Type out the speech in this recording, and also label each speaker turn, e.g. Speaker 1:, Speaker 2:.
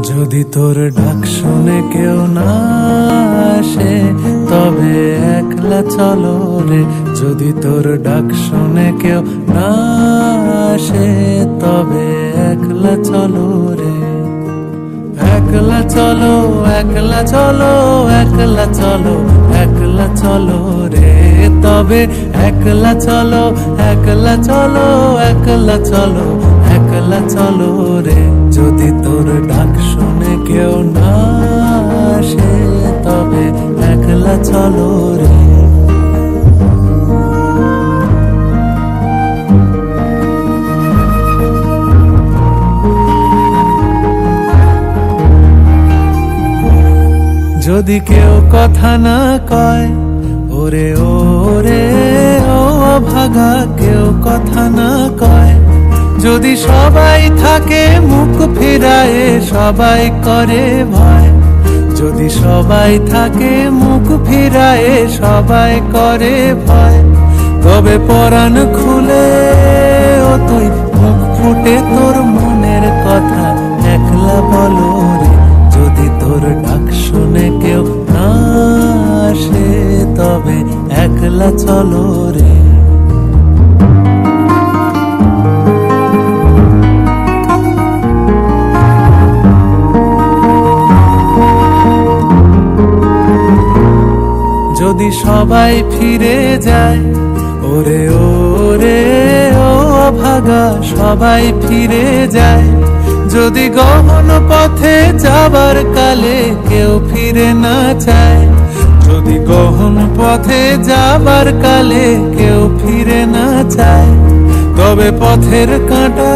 Speaker 1: যদি তোর ডাক শুনে কেউ না আসে তবে একলা চলো রে। যদি তোর ডাক শুনে কেউ না আসে তবে একলা চলো রে। একলা চলো, একলা চলো, একলা চলো, একলা চলো রে। তবে একলা চলো, একলা চলো, একলা চলো, একলা চলো রে। যদি তোর ডাক শুনে কেউ না আসে তবে একলা চলো রে। যদি কেউ কথা না কয় ওরে ওরে ও ভাগা, কেউ কথা না কয়। যদি সবাই থাকে মুখ ফিরায় সবাই করে ভয়। যদি সবাই থাকে মুখ ফিরায় সবাই করে ভয়। তবে পরাণ খুলে ও তুই মুখ ফুটে তোর মনের কথা একলা বলো রে। যদি তোর ডাক শুনে কেউ না আসে তবে একলা চলো রে। যদি সবাই ফিরে যায় ওরে ওরে ও ভাগা, সবাই ফিরে যায়। যদি গহন পথে যাবার কালে কেউ ফিরে না চায়। যদি গহন পথে যাবার কালে কেউ ফিরে না চায় তবে পথের কাঁটা